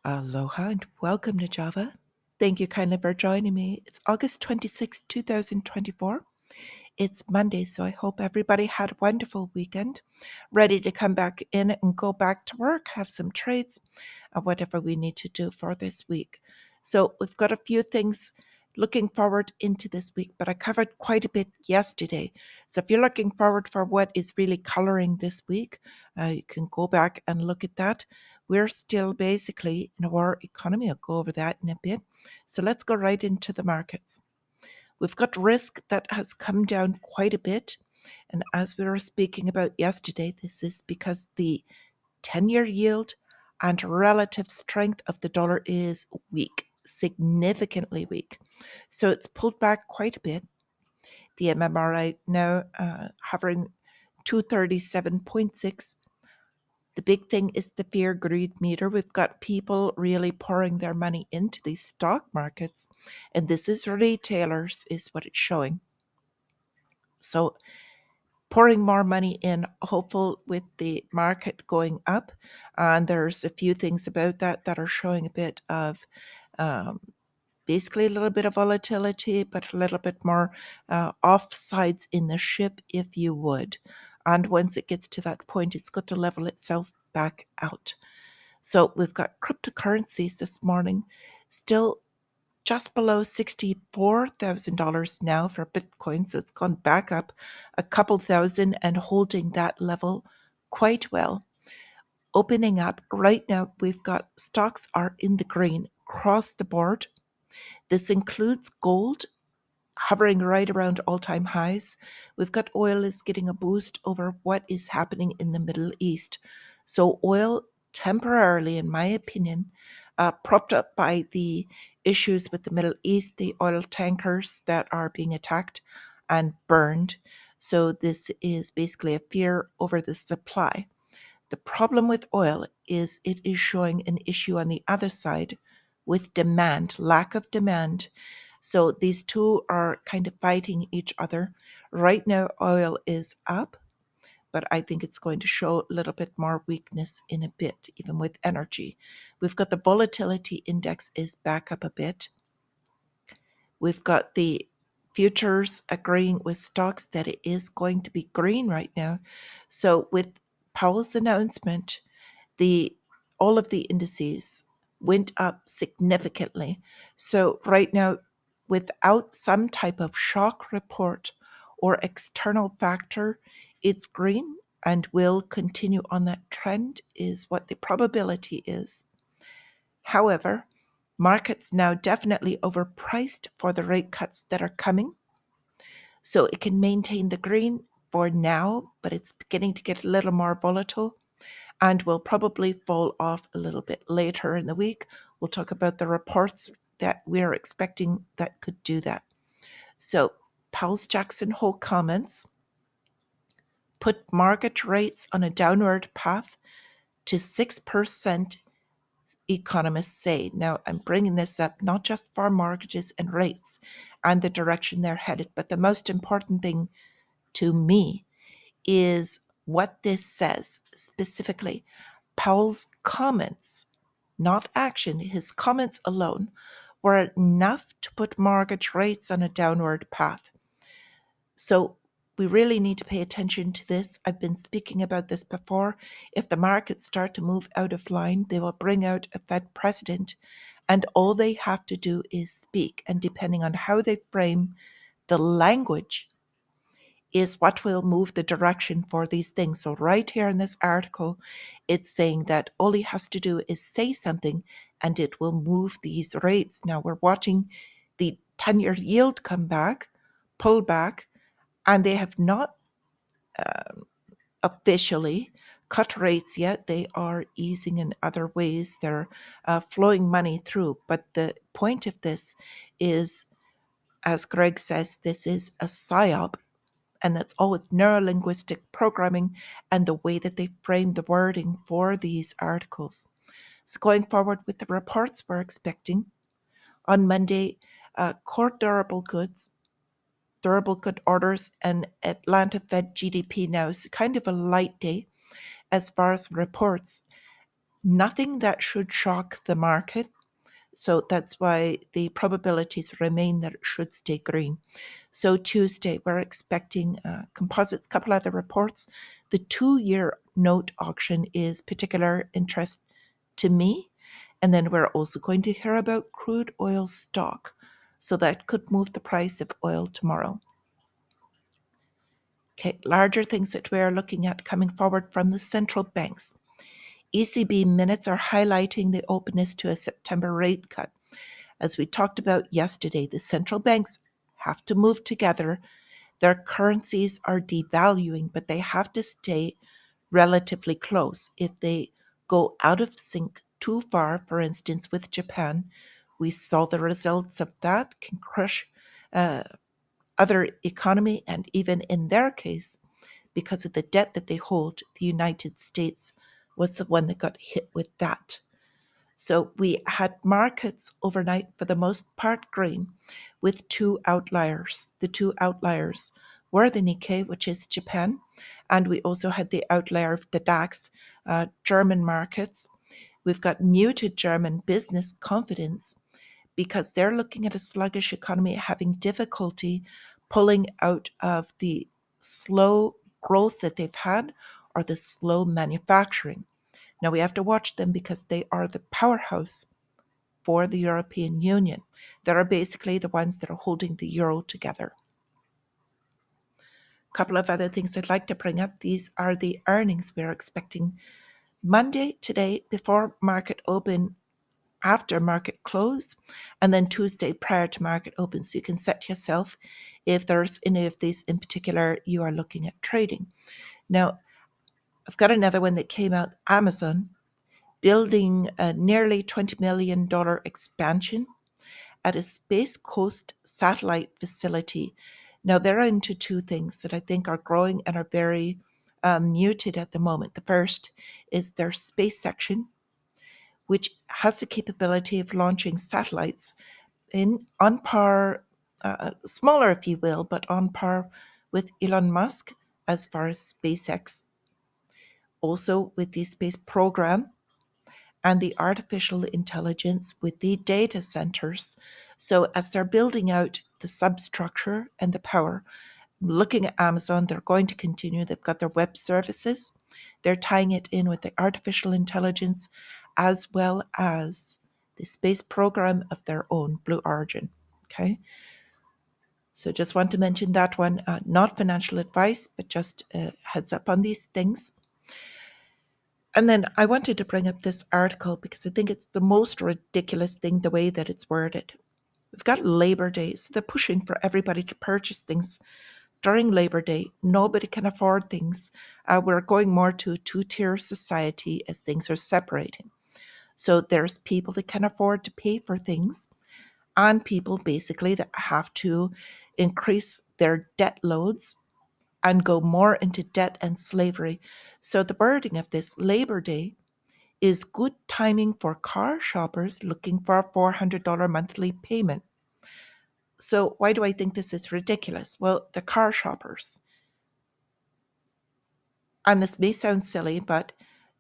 Aloha and welcome to Java. Thank you kindly for joining me. It's August 26, 2024. It's Monday, so I hope everybody had a wonderful weekend, ready to come back in and go back to work, have some trades, whatever we need to do for this week. So we've got a few things looking forward into this week, but I covered quite a bit yesterday. So if you're looking forward for what is really coloring this week, you can go back and look at that. We're still basically in a war economy. I'll go over that in a bit. So let's go right into the markets. We've got risk that has come down quite a bit. And as we were speaking about yesterday, this is because the 10-year yield and relative strength of the dollar is weak, significantly weak. So it's pulled back quite a bit. The MMRI now hovering 237.6. The big thing is the fear greed meter. We've got people really pouring their money into these stock markets, and this is retailers, is what it's showing. So pouring more money in, hopeful with the market going up. And there's a few things about that are showing a bit of basically a little bit of volatility, but a little bit more offsides in the ship, if you would. And once it gets to that point, it's got to level itself back out. So we've got cryptocurrencies this morning still just below $64,000 now for Bitcoin. So it's gone back up a couple thousand and holding that level quite well. Opening up right now, we've got stocks are in the green across the board. This includes gold hovering right around all-time highs. We've got oil is getting a boost over what is happening in the Middle East. So oil temporarily, in my opinion, propped up by the issues with the Middle East, the oil tankers that are being attacked and burned. So this is basically a fear over the supply. The problem with oil is it is showing an issue on the other side with demand, lack of demand. So these two are kind of fighting each other. Right now, oil is up, but I think it's going to show a little bit more weakness in a bit, even with energy. We've got the volatility index is back up a bit. We've got the futures agreeing with stocks that it is going to be green right now. So with Powell's announcement, all of the indices went up significantly. So right now, without some type of shock report or external factor, it's green and will continue on that trend is what the probability is. However, markets now definitely overpriced for the rate cuts that are coming. So it can maintain the green for now, but it's beginning to get a little more volatile and will probably fall off a little bit later in the week. We'll talk about the reports that we're expecting that could do that. So Powell's Jackson Hole comments put market rates on a downward path to 6%, economists say. Now, I'm bringing this up not just for mortgages and rates and the direction they're headed, but the most important thing to me is what this says specifically. Powell's comments, not action, his comments alone, were enough to put mortgage rates on a downward path. So we really need to pay attention to this. I've been speaking about this before. If the markets start to move out of line, they will bring out a Fed president, and all they have to do is speak. And depending on how they frame the language, is what will move the direction for these things. So right here in this article, it's saying that all he has to do is say something and it will move these rates. Now we're watching the 10-year yield come back, pull back, and they have not officially cut rates yet. They are easing in other ways. They're flowing money through. But the point of this is, as Greg says, this is a psyop. And that's all with neurolinguistic programming and the way that they frame the wording for these articles. So going forward with the reports we're expecting on Monday, core durable good orders, and Atlanta Fed GDP now is kind of a light day as far as reports. Nothing that should shock the market. So that's why the probabilities remain that it should stay green. So Tuesday, we're expecting composites, couple other reports. The 2-year note auction is particular interest to me. And then we're also going to hear about crude oil stock. So that could move the price of oil tomorrow. Okay, larger things that we're looking at coming forward from the central banks. ECB minutes are highlighting the openness to a September rate cut. As we talked about yesterday, the central banks have to move together. Their currencies are devaluing, but they have to stay relatively close. If they go out of sync too far, for instance, with Japan, we saw the results of that can crush uh, other economy, and even in their case, because of the debt that they hold, the United States was the one that got hit with that. So we had markets overnight for the most part green with two outliers. The two outliers were the Nikkei, which is Japan, and we also had the outlier of the DAX, German markets. We've got muted German business confidence because they're looking at a sluggish economy, having difficulty pulling out of the slow growth that they've had or the slow manufacturing. Now we have to watch them because they are the powerhouse for the European Union. They are basically the ones that are holding the euro together. A couple of other things I'd like to bring up. These are the earnings we're expecting Monday today before market open, after market close, and then Tuesday prior to market open. So you can set yourself if there's any of these in particular you are looking at trading. Now, I've got another one that came out, Amazon, building a nearly $20 million expansion at a Space Coast satellite facility. Now, they're into two things that I think are growing and are very muted at the moment. The first is their space section, which has the capability of launching satellites in on par, smaller if you will, but on par with Elon Musk as far as SpaceX. Also with the space program and the artificial intelligence with the data centers. So as they're building out the substructure and the power, looking at Amazon, they're going to continue. They've got their web services. They're tying it in with the artificial intelligence as well as the space program of their own, Blue Origin. Okay. So just want to mention that one, not financial advice, but just heads up on these things. And then I wanted to bring up this article because I think it's the most ridiculous thing, the way that it's worded. We've got Labor Day, so they're pushing for everybody to purchase things during Labor Day. Nobody can afford things. We're going more to a two-tier society as things are separating. So there's people that can afford to pay for things and people basically that have to increase their debt loads and go more into debt and slavery. So the wording of this Labor Day is good timing for car shoppers looking for a $400 monthly payment. So why do I think this is ridiculous? Well, the car shoppers, and this may sound silly, but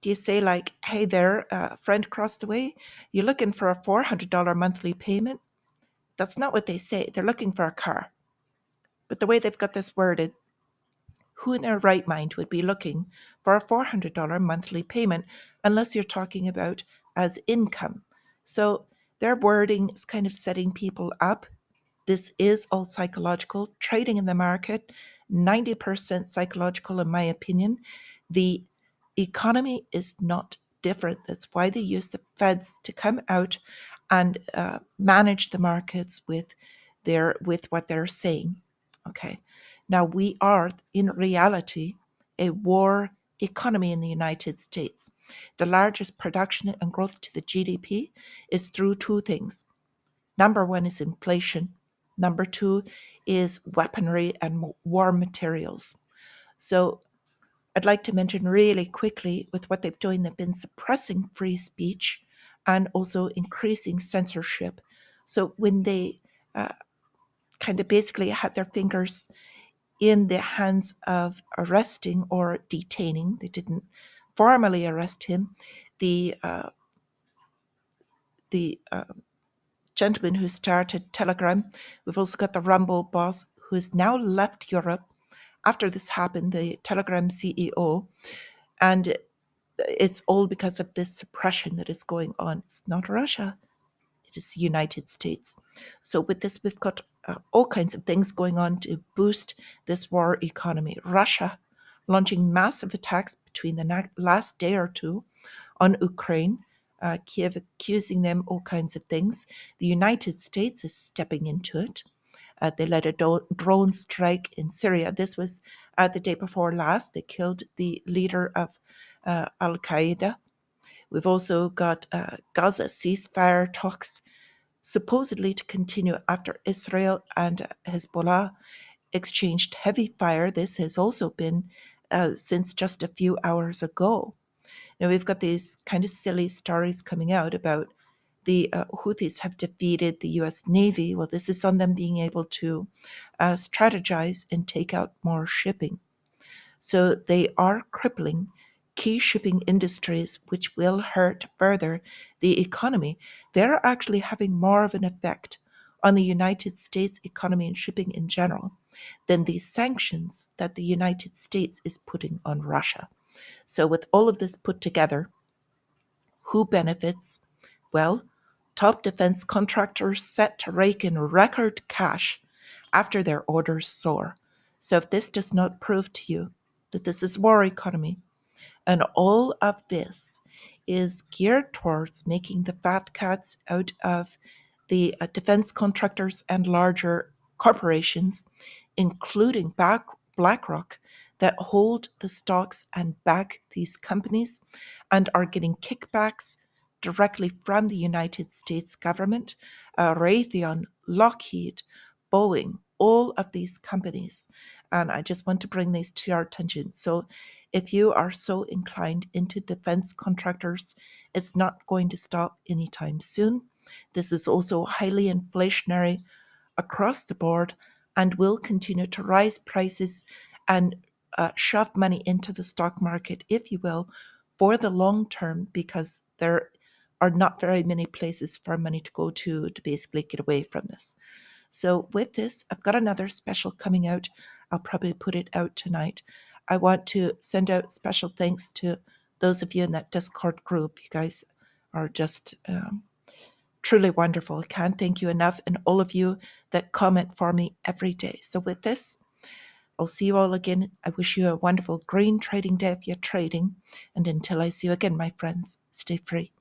do you say like, hey there, friend across the way, you're looking for a $400 monthly payment? That's not what they say. They're looking for a car. But the way they've got this worded, who in their right mind would be looking for a $400 monthly payment unless you're talking about as income? So their wording is kind of setting people up. This is all psychological. Trading in the market, 90% psychological, in my opinion. The economy is not different. That's why they use the feds to come out and manage the markets with what they're saying. Okay. Now we are in reality a war economy in the United States. The largest production and growth to the GDP is through two things. Number one is inflation. Number two is weaponry and war materials. So I'd like to mention really quickly with what they've done, they've been suppressing free speech and also increasing censorship. So when they kind of basically had their fingers in the hands of arresting or detaining, they didn't formally arrest him, the gentleman who started Telegram. We've also got the Rambo boss who has now left Europe after this happened, the Telegram CEO. And it's all because of this suppression that is going on. It's not Russia, it is the United States. So with this, we've got all kinds of things going on to boost this war economy. Russia launching massive attacks between the last day or two on Ukraine, Kiev accusing them all kinds of things. The United States is stepping into it. They led a drone strike in Syria. This was the day before last. They killed the leader of Al Qaeda. We've also got Gaza ceasefire talks supposedly to continue after Israel and Hezbollah exchanged heavy fire. This has also been since just a few hours ago. Now, we've got these kind of silly stories coming out about the Houthis have defeated the US Navy. Well, this is on them being able to strategize and take out more shipping. So they are crippling key shipping industries, which will hurt further the economy. They're actually having more of an effect on the United States economy and shipping in general than the sanctions that the United States is putting on Russia. So, with all of this put together, who benefits? Well, top defense contractors set to rake in record cash after their orders soar. So, if this does not prove to you that this is war economy, and all of this is geared towards making the fat cats out of the defense contractors and larger corporations, including BlackRock, that hold the stocks and back these companies and are getting kickbacks directly from the United States government, Raytheon, Lockheed, Boeing, all of these companies. And I just want to bring these to your attention. So if you are so inclined into defense contractors, it's not going to stop anytime soon. This is also highly inflationary across the board and will continue to rise prices and shove money into the stock market, if you will, for the long term, because there are not very many places for money to go to basically get away from this. So with this, I've got another special coming out. I'll probably put it out tonight. I want to send out special thanks to those of you in that Discord group. You guys are just truly wonderful. I can't thank you enough, and all of you that comment for me every day. So with this, I'll see you all again. I wish you a wonderful green trading day if you're trading. And until I see you again, my friends, stay free.